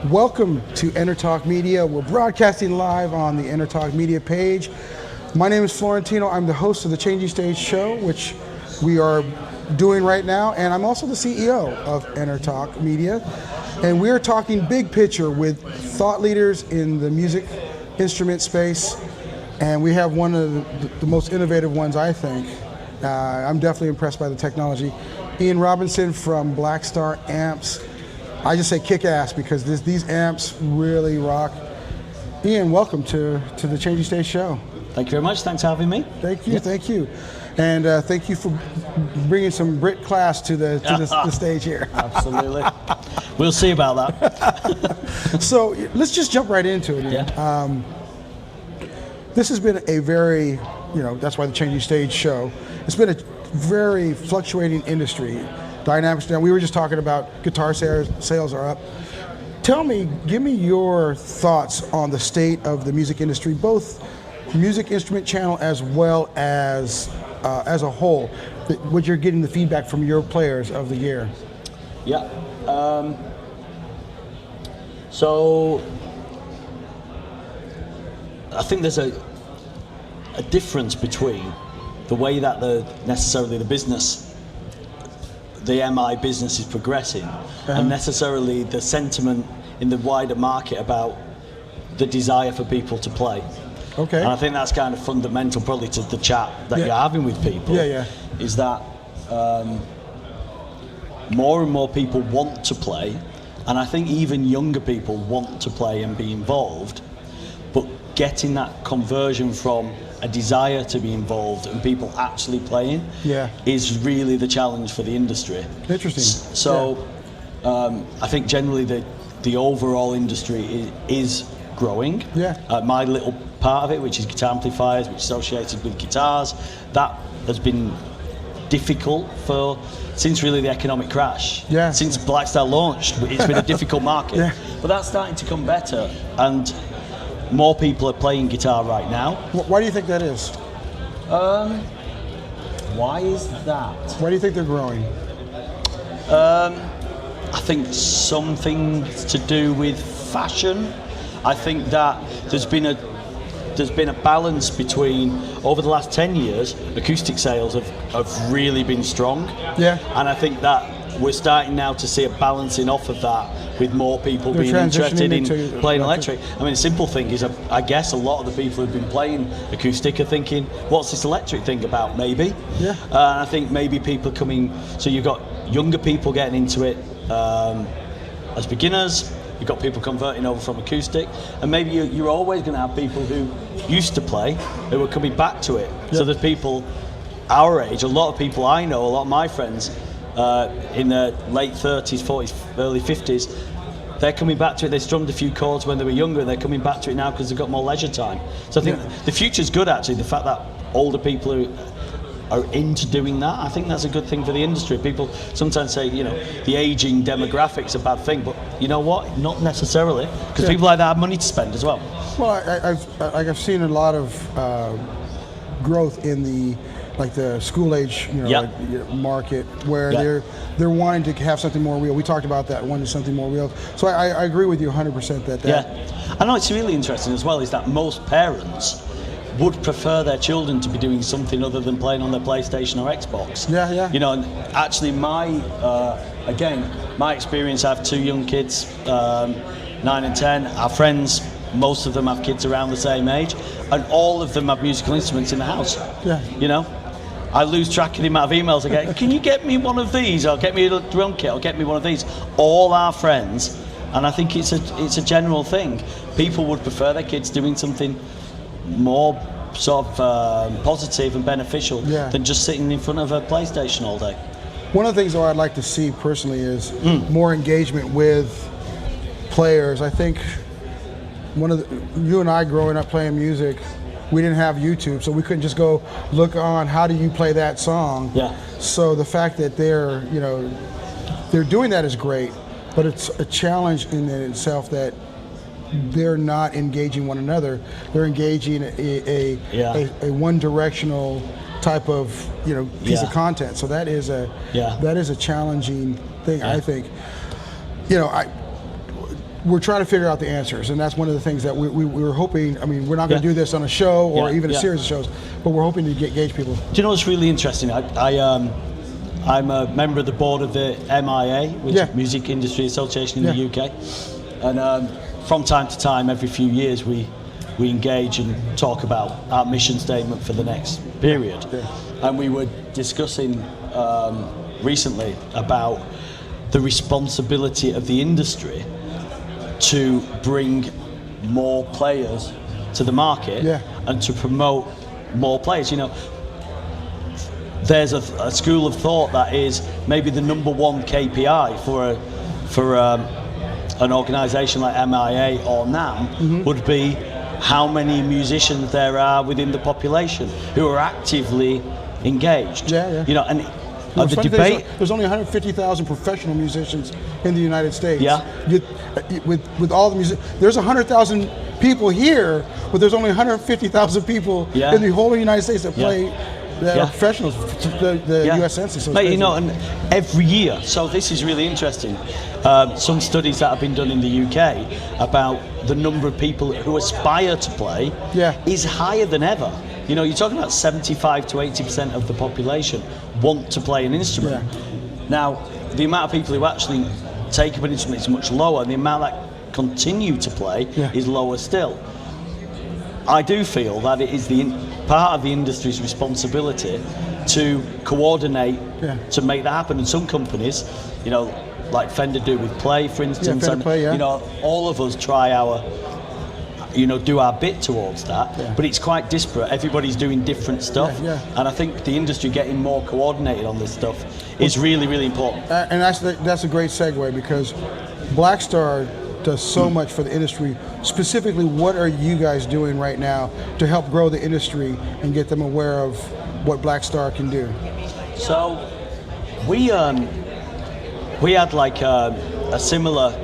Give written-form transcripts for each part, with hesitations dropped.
Welcome to EnterTalk Media. We're broadcasting live on the EnterTalk Media page. My name is Florentino. I'm the host of the Changing Stage show, which we are doing right now, and I'm also the CEO of EnterTalk Media. And we're talking big picture with thought leaders in the music instrument space, and we have one of the most innovative ones, I think. I'm definitely impressed by the technology. Ian Robinson from Blackstar amps. I just say kick ass because these amps really rock. Ian, welcome to the Changing Stage show. Thank you very much. Thanks for having me. Thank you, thank you. And thank you for bringing some Brit class to the stage here. Absolutely. We'll see about that. So let's just jump right into it. Yeah. This has been a very, that's why the Changing Stage show. It's been a very fluctuating industry. Dynamics down. We were just talking about guitar sales are up. Give me your thoughts on the state of the music industry, both music instrument channel as well as a whole. What you're getting the feedback from your players of the year. Yeah. So I think there's a difference between the way that the MI business is progressing, and necessarily the sentiment in the wider market about the desire for people to play. Okay. And I think that's kind of fundamental probably to the chat that you're having with people. Yeah. Is that more and more people want to play, and I think even younger people want to play and be involved, but getting that conversion from a desire to be involved and people actually playing is really the challenge for the industry. Interesting. So I think generally the overall industry is growing. Yeah. My little part of it, which is guitar amplifiers, which is associated with guitars, that has been difficult since really the economic crash. Yeah. Since Blackstar launched, it's been a difficult market. Yeah. But that's starting to come better, and more people are playing guitar right now. Why do you think that is? Why is that? Why do you think they're growing? I think something to do with fashion. I think that there's been a balance between, over the last 10 years, acoustic sales have really been strong. Yeah. And I think that we're starting now to see a balancing off of that, with more people being interested in playing electric. I mean, the simple thing is, I guess a lot of the people who've been playing acoustic are thinking, what's this electric thing about, maybe? Yeah. And I think maybe people coming, so you've got younger people getting into it as beginners, you've got people converting over from acoustic, and maybe you're always going to have people who used to play who are coming back to it. Yep. So there's people our age, a lot of people I know, a lot of my friends, in their late 30s, 40s, early 50s, they're coming back to it. They strummed a few chords when they were younger, and they're coming back to it now because they've got more leisure time. So I think the future's good, actually, the fact that older people who are into doing that. I think that's a good thing for the industry. People sometimes say, the aging demographic's a bad thing, but you know what? Not necessarily, because people like that have money to spend as well. Well, I've seen a lot of growth in the school age market, where they're wanting to have something more real. We talked about that, wanting something more real. So I agree with you 100% that. Yeah, I know it's really interesting as well is that most parents would prefer their children to be doing something other than playing on their PlayStation or Xbox. Yeah. And actually my experience, I have two young kids, 9 and 10. Our friends, most of them have kids around the same age, and all of them have musical instruments in the house. Yeah. I lose track of the amount of emails I get. Can you get me one of these, or get me a drum kit, or get me one of these? All our friends, and I think it's a general thing. People would prefer their kids doing something more sort of positive and beneficial than just sitting in front of a PlayStation all day. One of the things, though, I'd like to see personally is more engagement with players. I think you and I growing up playing music, we didn't have YouTube, so we couldn't just go look on how do you play that song. Yeah. So the fact that they're doing that is great, but it's a challenge in itself that they're not engaging one another. They're engaging a one-directional type of piece of content. So that is a challenging thing. I think. we're trying to figure out the answers, and that's one of the things that we were hoping. I mean, we're not going to do this on a show or even a series of shows, but we're hoping to gauge people. Do you know what's really interesting? I'm a member of the board of the MIA, which is Music Industry Association in the UK, and from time to time, every few years, we engage and talk about our mission statement for the next period. And we were discussing recently about the responsibility of the industry to bring more players to the market and to promote more players. You know, there's a school of thought that is maybe the number one KPI for an organisation like MIA or NAMM would be how many musicians there are within the population who are actively engaged. You know, and the debate. There's only 150,000 professional musicians in the United States. With all the music, there's 100,000 people here, but there's only 150,000 people in the whole United States that play. That are professionals, the U.S. Census. So mate, you know, and every year, so this is really interesting. Some studies that have been done in the UK about the number of people who aspire to play is higher than ever. You know, you're talking about 75 to 80% of the population want to play an instrument. Now, the amount of people who actually take up an instrument is much lower, and the amount that continue to play is lower still. I do feel that it is part of the industry's responsibility to coordinate to make that happen. And some companies, you know, like Fender do with Play, for instance, you know, all of us try our, you know, do our bit towards that, but it's quite disparate. Everybody's doing different stuff, and I think the industry getting more coordinated on this stuff is really, really important. And that's a great segue, because Blackstar does so much for the industry. Specifically, what are you guys doing right now to help grow the industry and get them aware of what Blackstar can do? So we had like a similar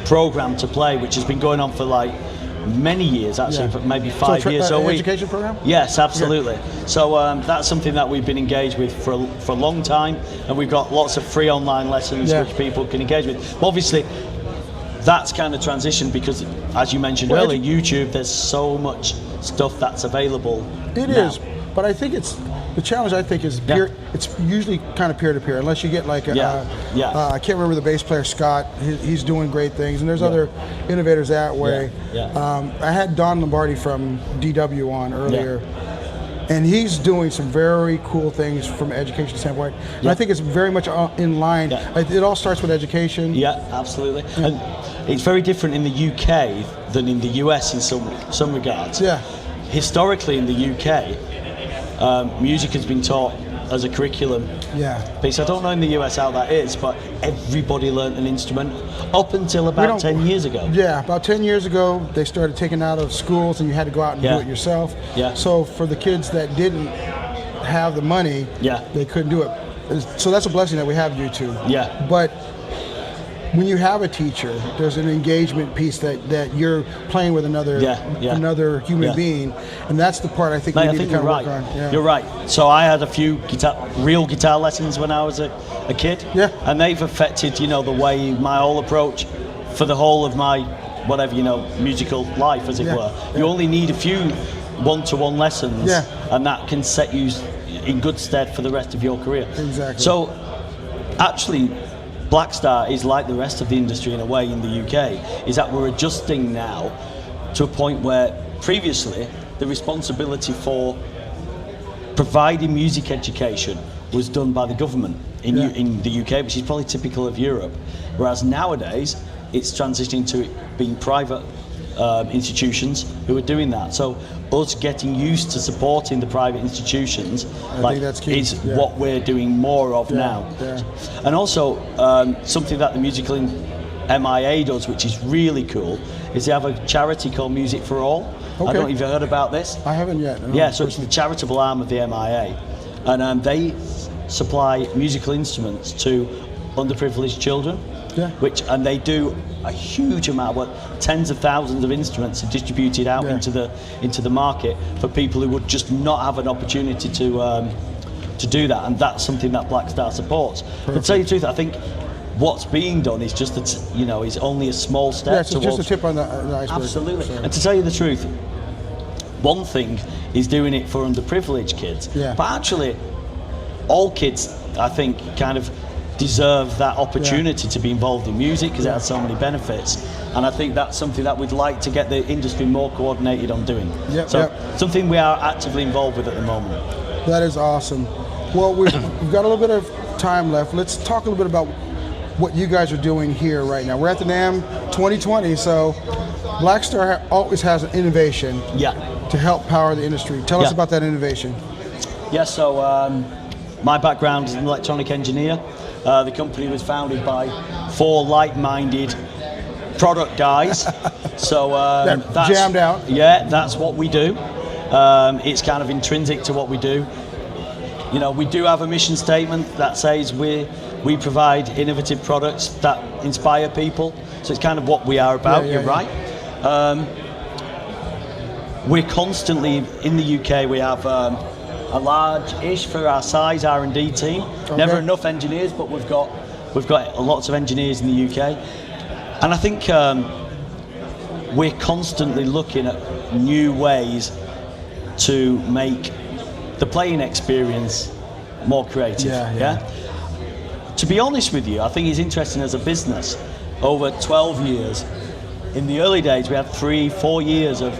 program to Play, which has been going on for like many years, actually, but maybe 5 years. So education program? Yes, absolutely. So that's something that we've been engaged with for a long time, and we've got lots of free online lessons which people can engage with. But obviously, that's kind of transitioned because, as you mentioned earlier, YouTube, there's so much stuff that's available. It is, but I think the challenge, I think, is it's usually kind of peer-to-peer, unless you get like I can't remember the bass player, Scott. He's doing great things, and there's other innovators that way. I had Don Lombardi from DW on earlier, and he's doing some very cool things from an education standpoint. And I think it's very much in line. It all starts with education. Yeah, absolutely. And it's very different in the UK than in the US in some regards. Historically in the UK, music has been taught as a curriculum piece. I don't know in the US how that is, but everybody learned an instrument up until about 10 years ago. About 10 years ago, they started taking out of schools, and you had to go out and do it yourself. So for the kids that didn't have the money, they couldn't do it. So that's a blessing that we have YouTube. But when you have a teacher, there's an engagement piece that you're playing with another human being, and that's the part I think we need to kind of work on. You're right. So I had a few real guitar lessons when I was a kid, and they've affected, you know, the way my whole approach for the whole of my whatever, you know, musical life, as it were. You only need a few one-to-one lessons, and that can set you in good stead for the rest of your career. Exactly. So actually, Blackstar is like the rest of the industry in a way in the UK, is that we're adjusting now to a point where previously the responsibility for providing music education was done by the government in the UK, which is probably typical of Europe, whereas nowadays it's transitioning to it being private institutions who are doing that. So us getting used to supporting the private institutions is what we're doing more of now. And also something that the musical MIA does, which is really cool, is they have a charity called Music for All. I don't know if you've heard about this. I haven't yet. No. So it's the charitable arm of the MIA, and they supply musical instruments to underprivileged children. And they do a huge amount, tens of thousands of instruments are distributed out into the market for people who would just not have an opportunity to do that, and that's something that Blackstar supports. But to tell you the truth, I think what's being done is just is only a small step. Yeah, it's just a tip on the iceberg. Absolutely. So. And to tell you the truth, one thing is doing it for underprivileged kids, but actually, all kids, I think, kind of deserve that opportunity to be involved in music because it has so many benefits. And I think that's something that we'd like to get the industry more coordinated on doing. Something we are actively involved with at the moment. That is awesome. Well, we've got a little bit of time left. Let's talk a little bit about what you guys are doing here right now. We're at the NAMM 2020, so Blackstar always has an innovation to help power the industry. Tell us about that innovation. So my background is an electronic engineer. The company was founded by 4 like-minded product guys. So that's jammed out. Yeah, that's what we do. It's kind of intrinsic to what we do. We do have a mission statement that says we provide innovative products that inspire people. So it's kind of what we are about. You're right. We're constantly in the UK. We have a large-ish for our size R&D team. Never enough engineers, but we've got lots of engineers in the UK. And I think we're constantly looking at new ways to make the playing experience more creative. To be honest with you, I think it's interesting as a business. Over 12 years, in the early days, we had 3-4 years of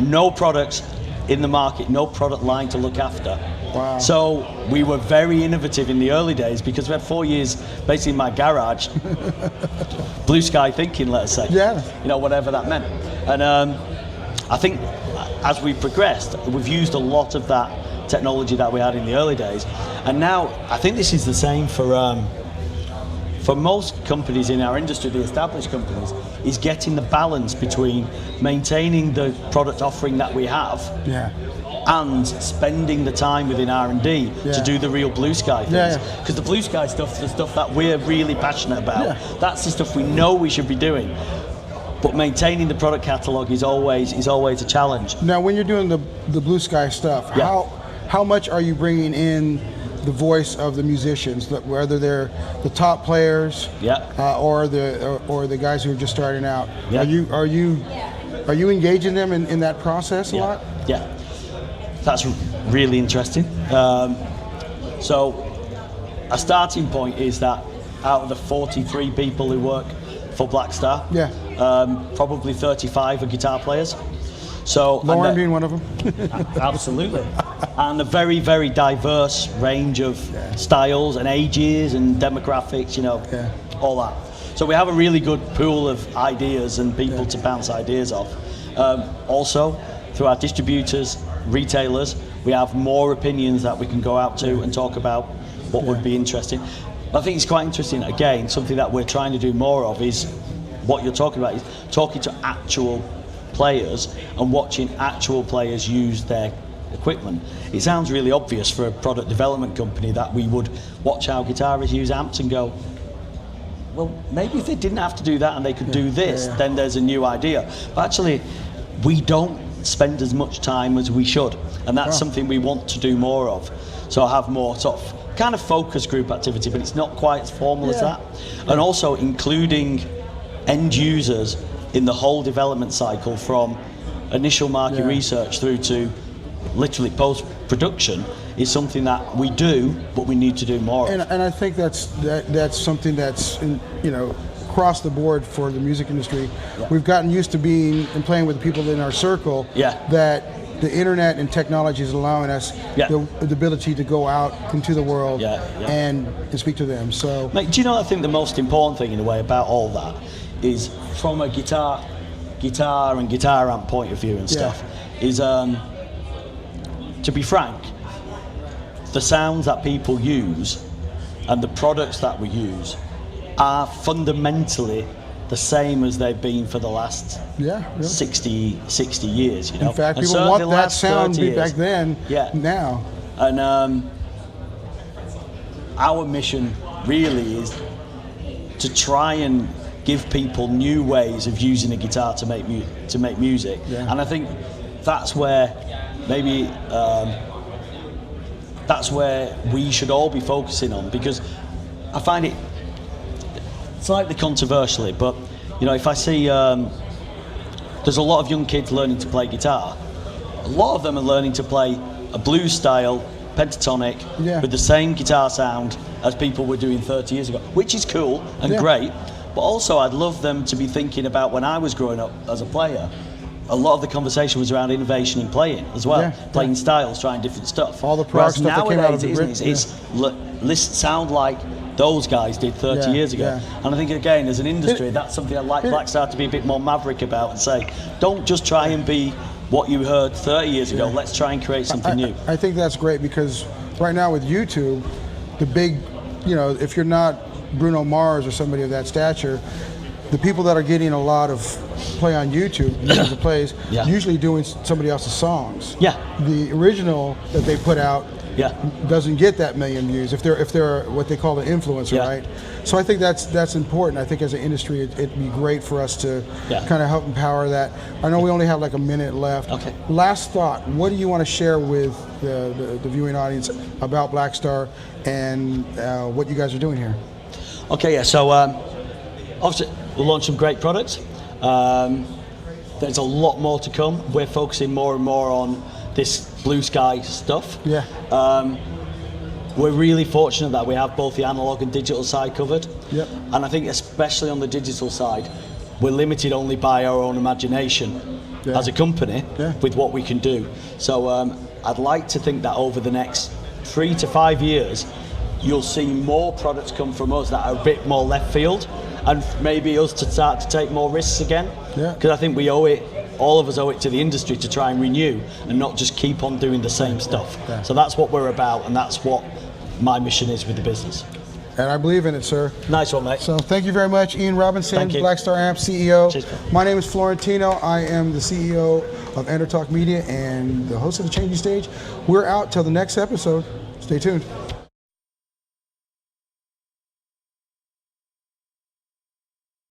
no products in the market, no product line to look after. Wow. So we were very innovative in the early days because we had 4 years basically in my garage, blue sky thinking, let's say. Whatever that meant. And I think as we progressed, we've used a lot of that technology that we had in the early days. And now I think this is the same for most companies in our industry, the established companies, is getting the balance between maintaining the product offering that we have and spending the time within R&D to do the real blue sky things. Because the blue sky stuff is the stuff that we're really passionate about. That's the stuff we know we should be doing. But maintaining the product catalog is always a challenge. Now, when you're doing the blue sky stuff, how much are you bringing in the voice of the musicians, whether they're the top players or the guys who are just starting out? Are you engaging them in that process a lot? That's really interesting. So a starting point is that out of the 43 people who work for Blackstar, probably 35 are guitar players. So Lauren being one of them. Absolutely. And a very, very diverse range of styles and ages and demographics, all that. So we have a really good pool of ideas and people to bounce ideas off. Also, through our distributors, retailers, we have more opinions that we can go out to and talk about what would be interesting. I think it's quite interesting, again, something that we're trying to do more of is what you're talking about, is talking to actual players and watching actual players use their equipment. It sounds really obvious for a product development company that we would watch our guitarists use amps and go, well, maybe if they didn't have to do that and they could do this, then there's a new idea. But actually, we don't spend as much time as we should, and that's something we want to do more of. So I have more sort of kind of focus group activity, but it's not quite as formal as that. And also including end users in the whole development cycle, from initial market research through to literally post-production, is something that we do, but we need to do more of. And I think that's something that's across the board for the music industry. We've gotten used to being and playing with the people in our circle. That the internet and technology is allowing us the ability to go out into the world and speak to them. So, mate, do you know? I think the most important thing in a way about all that is, from a guitar and guitar amp point of view and stuff, is to be frank, the sounds that people use and the products that we use are fundamentally the same as they've been for the last 60 years. In fact, people want that sound back then now. And our mission really is to try and give people new ways of using a guitar to make music. And I think that's where maybe that's where we should all be focusing on, because I find slightly controversially, but you know, if I see there's a lot of young kids learning to play guitar, a lot of them are learning to play a blues style pentatonic with the same guitar sound as people were doing 30 years ago, which is cool and great. But also, I'd love them to be thinking about when I was growing up as a player. A lot of the conversation was around innovation in playing as well, playing styles, trying different stuff. All the prog stuff that came out of the list sound like those guys did 30 years ago. And I think, again, as an industry, that's something I'd like Blackstar to be a bit more maverick about and say, don't just try and be what you heard 30 years ago. Let's try and create something new. I think that's great, because right now with YouTube, the big, you know, if you're not Bruno Mars or somebody of that stature, the people that are getting a lot of play on YouTube, millions of plays, usually doing somebody else's songs. The original that they put out doesn't get that million views if they're what they call an influencer, right? So I think that's important. I think as an industry, it'd be great for us to kind of help empower that. I know we only have like a minute left. Last thought, what do you want to share with the viewing audience about Blackstar and what you guys are doing here? So obviously we'll launch some great products. There's a lot more to come. We're focusing more and more on this blue sky stuff. We're really fortunate that we have both the analog and digital side covered. And I think especially on the digital side, we're limited only by our own imagination as a company with what we can do. So I'd like to think that over the next 3 to 5 years, you'll see more products come from us that are a bit more left field, and maybe us to start to take more risks again. Because I think we owe it, all of us owe it to the industry to try and renew and not just keep on doing the same stuff. So that's what we're about, and that's what my mission is with the business. And I believe in it, sir. Nice one, mate. So thank you very much, Ian Robinson, Blackstar Amp CEO. Cheers, my name is Florentino. I am the CEO of EnterTalk Media and the host of The Changing Stage. We're out till the next episode. Stay tuned.